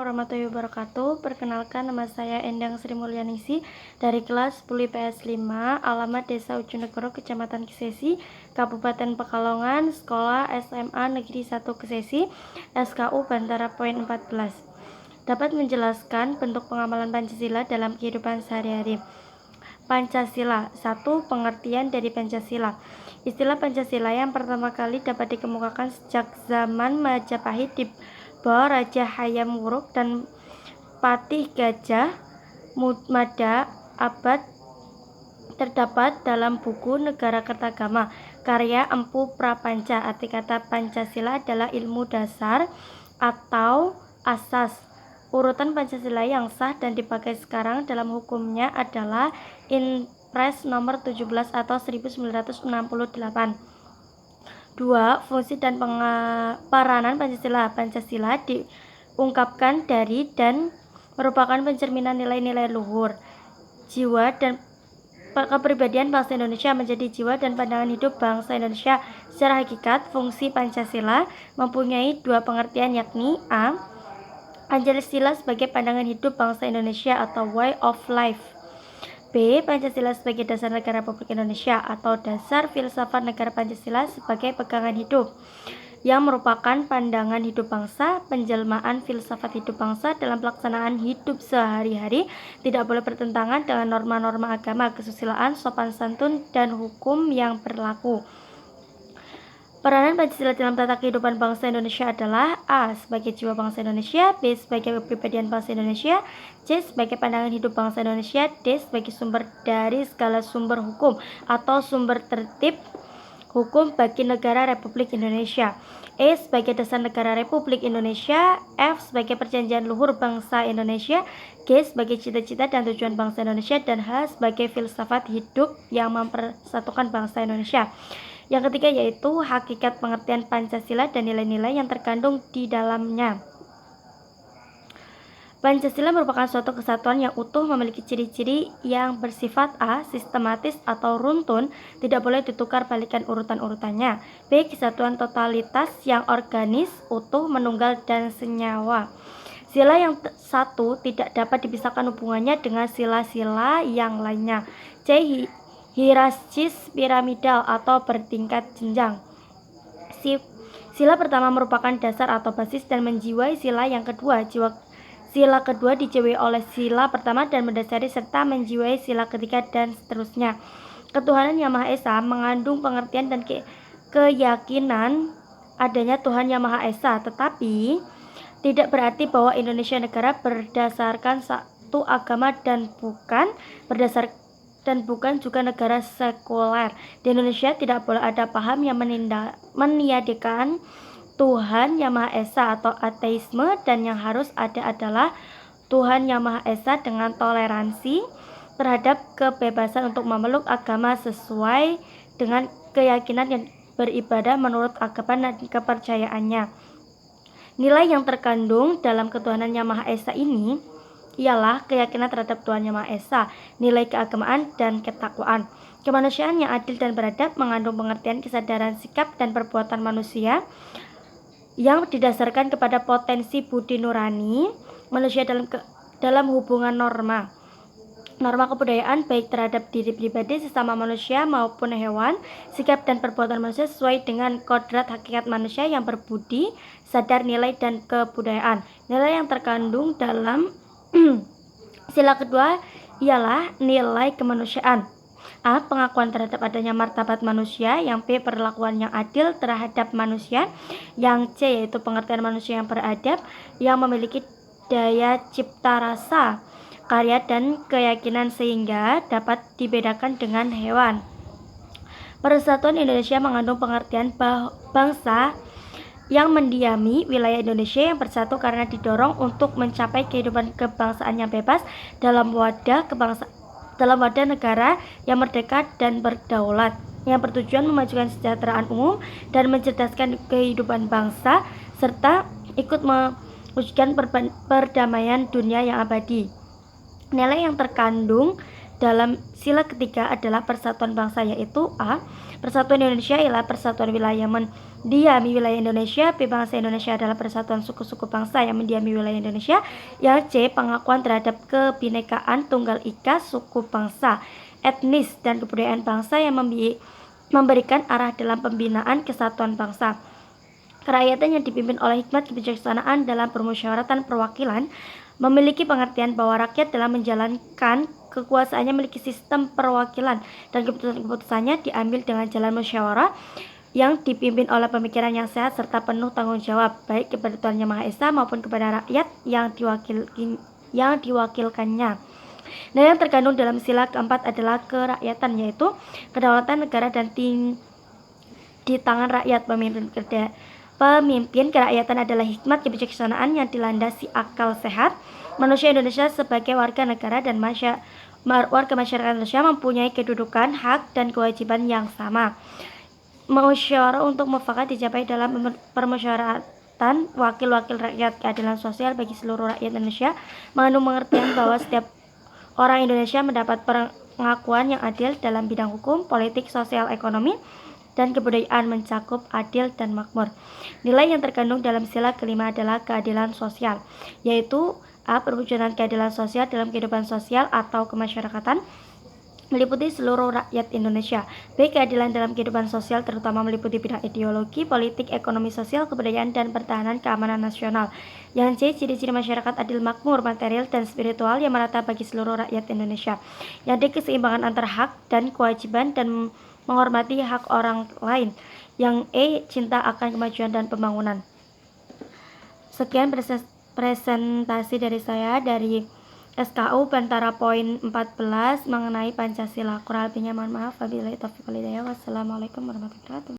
warahmatullahi wabarakatuh. Perkenalkan, nama saya Endang Sri Mulyaningsih dari kelas 10 IPS 5, alamat Desa Ujonegoro, Kecamatan Kesesi, Kabupaten Pekalongan, Sekolah SMA Negeri 1 Kesesi, SKU Bantara Poin 14. Dapat menjelaskan bentuk pengamalan Pancasila dalam kehidupan sehari-hari. Pancasila. 1. Pengertian dari Pancasila. Istilah Pancasila yang pertama kali dapat dikemukakan sejak zaman Majapahit di bawah Raja Hayam Wuruk dan Patih Gajah Mada abad terdapat dalam buku Negara Kertagama karya Empu Prapanca. Arti kata Pancasila adalah ilmu dasar atau asas. Urutan Pancasila yang sah dan dipakai sekarang dalam hukumnya adalah Inpres nomor 17 atau 1968. 2. Fungsi dan peranan Pancasila. Pancasila diungkapkan dari dan merupakan pencerminan nilai-nilai luhur, jiwa dan kepribadian bangsa Indonesia menjadi jiwa dan pandangan hidup bangsa Indonesia. Secara hakikat, fungsi Pancasila mempunyai dua pengertian, yakni A. Pancasila sebagai pandangan hidup bangsa Indonesia atau way of life. B. Pancasila sebagai dasar negara Republik Indonesia atau dasar filsafat negara Pancasila sebagai pegangan hidup yang merupakan pandangan hidup bangsa, penjelmaan filsafat hidup bangsa dalam pelaksanaan hidup sehari-hari, tidak boleh bertentangan dengan norma-norma agama, kesusilaan, sopan santun, dan hukum yang berlaku. Peranan Pancasila dalam tata kehidupan bangsa Indonesia adalah A. Sebagai jiwa bangsa Indonesia, B. Sebagai kepribadian bangsa Indonesia, C. Sebagai pandangan hidup bangsa Indonesia, D. Sebagai sumber dari segala sumber hukum atau sumber tertib hukum bagi negara Republik Indonesia, E. Sebagai dasar negara Republik Indonesia, F. Sebagai perjanjian luhur bangsa Indonesia, G. Sebagai cita-cita dan tujuan bangsa Indonesia, dan H. Sebagai filsafat hidup yang mempersatukan bangsa Indonesia. Yang ketiga yaitu hakikat pengertian Pancasila dan nilai-nilai yang terkandung di dalamnya. Pancasila merupakan suatu kesatuan yang utuh, memiliki ciri-ciri yang bersifat A. Sistematis atau runtun, tidak boleh ditukar balikan urutan-urutannya. B. Kesatuan totalitas yang organis, utuh, menunggal, dan senyawa. Sila yang satu tidak dapat dipisahkan hubungannya dengan sila-sila yang lainnya. C. Hierarkis piramidal atau bertingkat jenjang. Sila pertama merupakan dasar atau basis dan menjiwai sila yang kedua. Sila kedua dijiwai oleh sila pertama dan mendasari serta menjiwai sila ketiga dan seterusnya. Ketuhanan Yang Maha Esa mengandung pengertian dan keyakinan adanya Tuhan Yang Maha Esa, tetapi tidak berarti bahwa Indonesia negara berdasarkan satu agama dan bukan juga negara sekuler. Di Indonesia tidak boleh ada paham yang meniadakan Tuhan Yang Maha Esa atau ateisme, dan yang harus ada adalah Tuhan Yang Maha Esa dengan toleransi terhadap kebebasan untuk memeluk agama sesuai dengan keyakinan yang beribadah menurut agama dan kepercayaannya. Nilai yang terkandung dalam ketuhanan Yang Maha Esa ini ialah keyakinan terhadap Tuhan Yang Maha Esa, nilai keagamaan dan ketakwaan. Kemanusiaan yang adil dan beradab mengandung pengertian kesadaran sikap dan perbuatan manusia yang didasarkan kepada potensi budi nurani manusia dalam hubungan norma kebudayaan baik terhadap diri pribadi, sesama manusia maupun hewan. Sikap dan perbuatan manusia sesuai dengan kodrat hakikat manusia yang berbudi, sadar, nilai, dan kebudayaan. Nilai yang terkandung dalam sila kedua ialah nilai kemanusiaan. A. Pengakuan terhadap adanya martabat manusia. Yang B. Perlakuan yang adil terhadap manusia. Yang C. Yaitu pengertian manusia yang beradab, yang memiliki daya cipta rasa, karya, dan keyakinan sehingga dapat dibedakan dengan hewan. Persatuan Indonesia mengandung pengertian bangsa yang mendiami wilayah Indonesia yang bersatu karena didorong untuk mencapai kehidupan kebangsaan yang bebas dalam wadah negara yang merdeka dan berdaulat, yang bertujuan memajukan kesejahteraan umum dan mencerdaskan kehidupan bangsa serta ikut mewujudkan perdamaian dunia yang abadi. Nilai yang terkandung dalam sila ketiga adalah persatuan bangsa, yaitu A. Persatuan Indonesia ialah persatuan wilayah mendiami wilayah Indonesia. B. Bangsa Indonesia adalah persatuan suku-suku bangsa yang mendiami wilayah Indonesia. Yang C. Pengakuan terhadap kebinekaan tunggal ika suku bangsa, etnis, dan kebudayaan bangsa yang memberikan arah dalam pembinaan kesatuan bangsa. Kerakyatan yang dipimpin oleh hikmat kebijaksanaan dalam permusyawaratan perwakilan memiliki pengertian bahwa rakyat dalam menjalankan kekuasaannya memiliki sistem perwakilan dan keputusan-keputusannya diambil dengan jalan musyawarah yang dipimpin oleh pemikiran yang sehat serta penuh tanggung jawab baik kepada Tuhan Yang Maha Esa maupun kepada rakyat yang diwakilkannya. Nah, yang terkandung dalam sila keempat adalah kerakyatan, yaitu kedaulatan negara dan di tangan rakyat. Pemimpin kerakyatan adalah hikmat kebijaksanaan yang dilandasi akal sehat. Manusia Indonesia sebagai warga negara dan warga masyarakat Indonesia mempunyai kedudukan, hak, dan kewajiban yang sama. Musyawarah untuk mufakat dicapai dalam permusyawaratan wakil-wakil rakyat. Keadilan sosial bagi seluruh rakyat Indonesia mengandung pengertian bahwa setiap orang Indonesia mendapat pengakuan yang adil dalam bidang hukum, politik, sosial, ekonomi, dan kebudayaan, mencakup adil dan makmur. Nilai yang terkandung dalam sila kelima adalah keadilan sosial, yaitu A. Perwujudan keadilan sosial dalam kehidupan sosial atau kemasyarakatan meliputi seluruh rakyat Indonesia. B. Keadilan dalam kehidupan sosial terutama meliputi bidang ideologi, politik, ekonomi, sosial, kebudayaan, dan pertahanan keamanan nasional. Yang C. Ciri-ciri masyarakat adil, makmur, material, dan spiritual yang merata bagi seluruh rakyat Indonesia. Yang D. Keseimbangan antara hak dan kewajiban dan menghormati hak orang lain. Yang E. Cinta akan kemajuan dan pembangunan. Sekian presentasi dari saya dari SKU Bantara poin 14 mengenai Pancasila. Kurang lebihnya mohon maaf. Wabillahi taufiq wal hidayah. Wassalamualaikum warahmatullahi wabarakatuh.